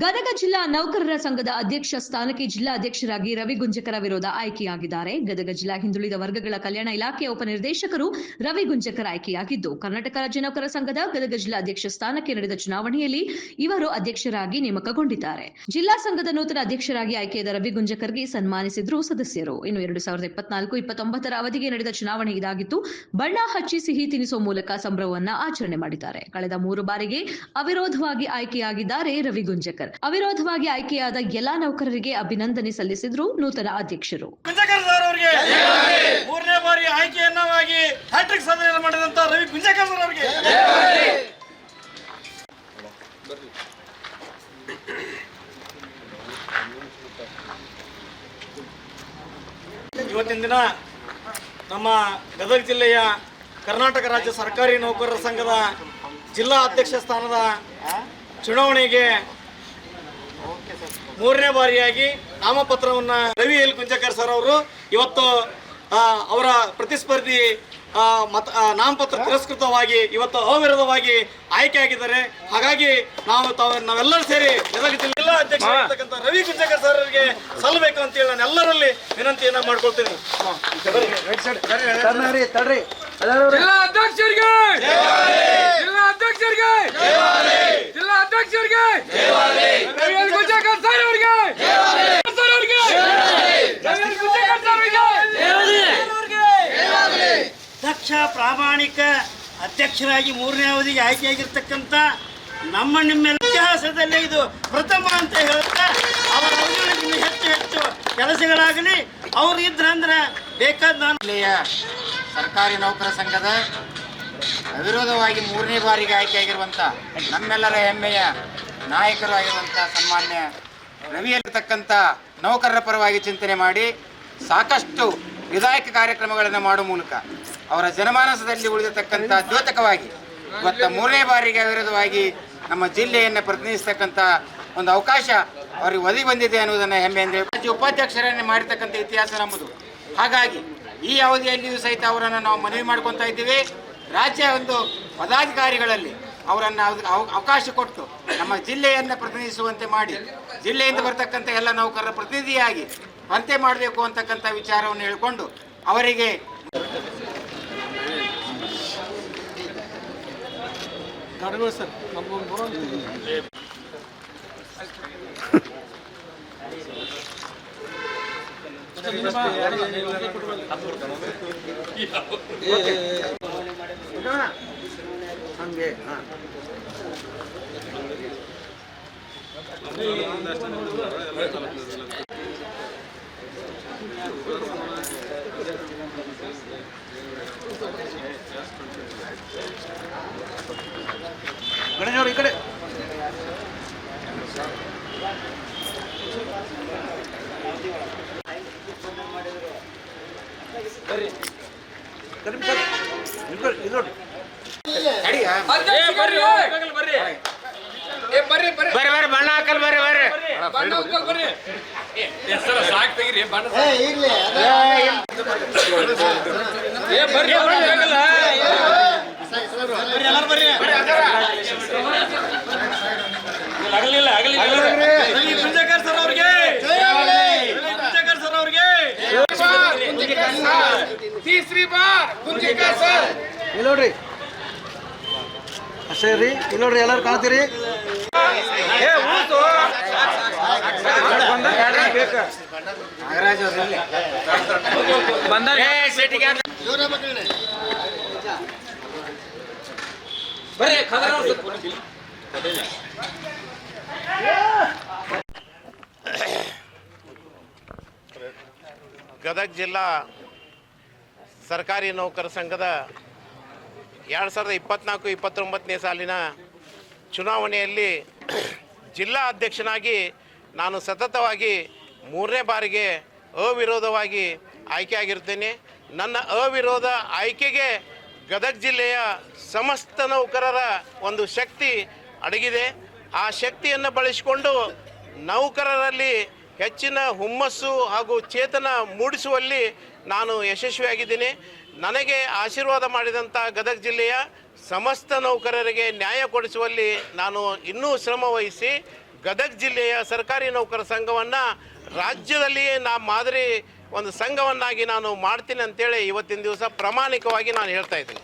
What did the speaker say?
ಗದಗ ಜಿಲ್ಲಾ ನೌಕರರ ಸಂಘದ ಅಧ್ಯಕ್ಷ ಸ್ಥಾನಕ್ಕೆ ಜಿಲ್ಲಾ ಅಧ್ಯಕ್ಷರಾಗಿ ರವಿ ಗುಂಜಕರ ವಿರೋಧ ಆಯ್ಕೆಯಾಗಿದ್ದಾರೆ. ಗದಗ ಜಿಲ್ಲಾ ಹಿಂದುಳಿದ ವರ್ಗಗಳ ಕಲ್ಯಾಣ ಇಲಾಖೆಯ ಉಪನಿರ್ದೇಶಕರು ರವಿ ಗುಂಜಕರ್ ಆಯ್ಕೆಯಾಗಿದ್ದು, ಕರ್ನಾಟಕ ರಾಜ್ಯ ನೌಕರರ ಸಂಘದ ಗದಗ ಜಿಲ್ಲಾ ಅಧ್ಯಕ್ಷ ಸ್ಥಾನಕ್ಕೆ ನಡೆದ ಚುನಾವಣೆಯಲ್ಲಿ ಇವರು ಅಧ್ಯಕ್ಷರಾಗಿ ನೇಮಕಗೊಂಡಿದ್ದಾರೆ. ಜಿಲ್ಲಾ ಸಂಘದ ನೂತನ ಅಧ್ಯಕ್ಷರಾಗಿ ಆಯ್ಕೆಯಾದ ರವಿ ಗುಂಜಕರ್ಗೆ ಸನ್ಮಾನಿಸಿದ್ರು ಸದಸ್ಯರು. ಇನ್ನು 2024-29 ಅವಧಿಗೆ ನಡೆದ ಚುನಾವಣೆ ಇದಾಗಿತ್ತು. ಬಣ್ಣ ಹಚ್ಚಿ ಸಿಹಿ ತಿನಿಸುವ ಮೂಲಕ ಸಂಭ್ರಮವನ್ನ ಆಚರಣೆ ಮಾಡಿದ್ದಾರೆ. ಕಳೆದ 3 ಬಾರಿಗೆ ಅವಿರೋಧವಾಗಿ ಆಯ್ಕೆಯಾಗಿದ್ದಾರೆ ರವಿ ಗುಂಜಕರ್. ಅವಿರೋಧವಾಗಿ ಆಯ್ಕೆಯಾದ ಎಲ್ಲಾ ನೌಕರರಿಗೆ ಅಭಿನಂದನೆ ಸಲ್ಲಿಸಿದ್ರು ನೂತನ ಅಧ್ಯಕ್ಷರು. ಗುಂಜಕರ್ ಸರ್ ಅವರಿಗೆ 3ನೇ ಬಾರಿ ಆಯ್ಕೆಯನ್ನಾಗಿ ಹ್ಯಾಟ್ರಿಕ್ ಸಾಧನೆ ಮಾಡಿದಂತ ರವಿ ಗುಂಜಕರ್ ಸರ್ ಅವರಿಗೆ ಇವತ್ತಿನ ದಿನ ನಮ್ಮ ಗದಗ ಜಿಲ್ಲೆಯ ಕರ್ನಾಟಕ ರಾಜ್ಯ ಸರ್ಕಾರಿ ನೌಕರರ ಸಂಘದ ಜಿಲ್ಲಾ ಅಧ್ಯಕ್ಷ ಸ್ಥಾನದ ಚುನಾವಣೆಗೆ 3ನೇ ಬಾರಿಯಾಗಿ ನಾಮಪತ್ರವನ್ನು ರವಿ ಎಲ್ ಗುಂಜಕರ್ ಸರ್ ಅವರು ಇವತ್ತು ಅವರ ಪ್ರತಿಸ್ಪರ್ಧಿ ನಾಮಪತ್ರ ತಿರಸ್ಕೃತವಾಗಿ ಇವತ್ತು ಅವಿರೋಧವಾಗಿ ಆಯ್ಕೆಯಾಗಿದ್ದಾರೆ. ಹಾಗಾಗಿ ನಾವೆಲ್ಲರೂ ಸೇರಿ ಗದಗ ಜಿಲ್ಲಾ ಅಧ್ಯಕ್ಷರಾಗಿರ್ತಕ್ಕಂಥ ರವಿ ಗುಂಜಕರ್ ಸರ್ ಅವರಿಗೆ ಸಲ್ಲಬೇಕು ಅಂತೇಳಿ ನಾನು ಎಲ್ಲರಲ್ಲಿ ವಿನಂತಿಯನ್ನ ಮಾಡ್ಕೊಳ್ತೀನಿ. ದಕ್ಷ ಪ್ರಾಮಾಣಿಕ ಅಧ್ಯಕ್ಷರಾಗಿ 3ನೇ ಅವಧಿಗೆ ಆಯ್ಕೆಯಾಗಿರ್ತಕ್ಕಂಥ ನಿಮ್ಮೆಲ್ಲ ಇತಿಹಾಸದಲ್ಲೇ ಇದು ಪ್ರಥಮ ಅಂತ ಹೇಳುತ್ತಾ ಅವರ ಅವಧಿಯಲ್ಲಿ ಹೆಚ್ಚು ಕೆಲಸಗಳಾಗಲಿ ಅವರು ಇದ್ರಂದ್ರೆ ಬೇಕಾದ ಜಿಲ್ಲೆಯ ಸರ್ಕಾರಿ ನೌಕರ ಸಂಘದ ಅವಿರೋಧವಾಗಿ 3ನೇ ಬಾರಿಗೆ ಆಯ್ಕೆಯಾಗಿರುವಂಥ ನಮ್ಮೆಲ್ಲರ ಹೆಮ್ಮೆಯ ನಾಯಕರು ಆಗಿರುವಂಥ ಸನ್ಮಾನ್ಯ ರವಿಯಲ್ಲಿರ್ತಕ್ಕಂಥ ನೌಕರರ ಪರವಾಗಿ ಚಿಂತನೆ ಮಾಡಿ ಸಾಕಷ್ಟು ವಿಧಾಯಕ ಕಾರ್ಯಕ್ರಮಗಳನ್ನು ಮಾಡುವ ಮೂಲಕ ಅವರ ಜನಮಾನಸದಲ್ಲಿ ಉಳಿದಿರ್ತಕ್ಕಂಥ ದ್ಯೋತಕವಾಗಿ ಇವತ್ತು 3ನೇ ಬಾರಿಗೆ ವಿರೋಧವಾಗಿ ನಮ್ಮ ಜಿಲ್ಲೆಯನ್ನು ಪ್ರತಿನಿಧಿಸ್ತಕ್ಕಂಥ ಒಂದು ಅವಕಾಶ ಅವರಿಗೆ ಒದಗಿ ಬಂದಿದೆ ಅನ್ನೋದನ್ನು ಹೆಮ್ಮೆಯಿಂದ ರಾಜ್ಯ ಉಪಾಧ್ಯಕ್ಷರನ್ನೇ ಮಾಡಿರ್ತಕ್ಕಂಥ ಇತಿಹಾಸ ನಮ್ಮದು. ಹಾಗಾಗಿ ಈ ಅವಧಿಯಲ್ಲಿಯೂ ಸಹಿತ ಅವರನ್ನು ನಾವು ಮನವಿ ಮಾಡ್ಕೊತಾ ಇದ್ದೀವಿ. ರಾಜ್ಯ ಒಂದು ಪದಾಧಿಕಾರಿಗಳಲ್ಲಿ ಅವರನ್ನು ಅವಕಾಶ ಕೊಟ್ಟು ನಮ್ಮ ಜಿಲ್ಲೆಯನ್ನು ಪ್ರತಿನಿಧಿಸುವಂತೆ ಮಾಡಿ ಜಿಲ್ಲೆಯಿಂದ ಬರ್ತಕ್ಕಂಥ ಎಲ್ಲ ನೌಕರರ ಪ್ರತಿನಿಧಿಯಾಗಿ ಅಂತೆ ಮಾಡಬೇಕು ಅಂತಕ್ಕಂಥ ವಿಚಾರವನ್ನು ಹೇಳಿಕೊಂಡು ಅವರಿಗೆ ಸರ್ ಹಂಗೆ ಗಣೇಶ್ ಈ ಕಡೆ ಬರ್ರಿ ಬಣ್ಣ ಹಾಕಲ್ ಬರ್ರಿ ಸಾಕ್ ತೆಗಿರಿ ಬಣ್ಣ ಗುಂಜಕರ್ ಸರ್ ಅವ್ರಿಗೆ ಗುಂಜಕರ್ ಸರ್ ಅವ್ರಿಗೆ ತೀಸರಿ ಬಾರ್ ಗುಂಜಕರ್ ಸರ್ ಇಲ್ಲಿ ನೋಡ್ರಿ ಅಷ್ಟೇ ರೀ. ಇಲ್ಲಿ ನೋಡ್ರಿ ಎಲ್ಲರೂ ಕಾಣ್ತೀರಿ. ಗದಗ ಜಿಲ್ಲಾ ಸರ್ಕಾರಿ ನೌಕರ ಸಂಘದ 2024-29ನೇ ಸಾಲಿನ ಚುನಾವಣೆಯಲ್ಲಿ ಜಿಲ್ಲಾ ಅಧ್ಯಕ್ಷನಾಗಿ ನಾನು ಸತತವಾಗಿ 3ನೇ ಬಾರಿಗೆ ಅವಿರೋಧವಾಗಿ ಆಯ್ಕೆಯಾಗಿರ್ತೇನೆ. ನನ್ನ ಅವಿರೋಧ ಆಯ್ಕೆಗೆ ಗದಗ ಜಿಲ್ಲೆಯ ಸಮಸ್ತ ನೌಕರರ ಒಂದು ಶಕ್ತಿ ಅಡಗಿದೆ. ಆ ಶಕ್ತಿಯನ್ನು ಬಳಸಿಕೊಂಡು ನೌಕರರಲ್ಲಿ ಹೆಚ್ಚಿನ ಹುಮ್ಮಸ್ಸು ಹಾಗೂ ಚೇತನ ಮೂಡಿಸುವಲ್ಲಿ ನಾನು ಯಶಸ್ವಿಯಾಗಿದ್ದೀನಿ. ನನಗೆ ಆಶೀರ್ವಾದ ಮಾಡಿದಂಥ ಗದಗ ಜಿಲ್ಲೆಯ ಸಮಸ್ತ ನೌಕರರಿಗೆ ನ್ಯಾಯ ಕೊಡಿಸುವಲ್ಲಿ ನಾನು ಇನ್ನೂ ಶ್ರಮ ವಹಿಸಿ ಗದಗ ಜಿಲ್ಲೆಯ ಸರ್ಕಾರಿ ನೌಕರ ಸಂಘವನ್ನು ರಾಜ್ಯದಲ್ಲಿಯೇ ಮಾದರಿ ಒಂದು ಸಂಘವನ್ನಾಗಿ ನಾನು ಮಾಡ್ತೀನಿ ಅಂತೇಳಿ ಇವತ್ತಿನ ದಿವಸ ಪ್ರಾಮಾಣಿಕವಾಗಿ ನಾನು ಹೇಳ್ತಾ ಇದ್ದೀನಿ.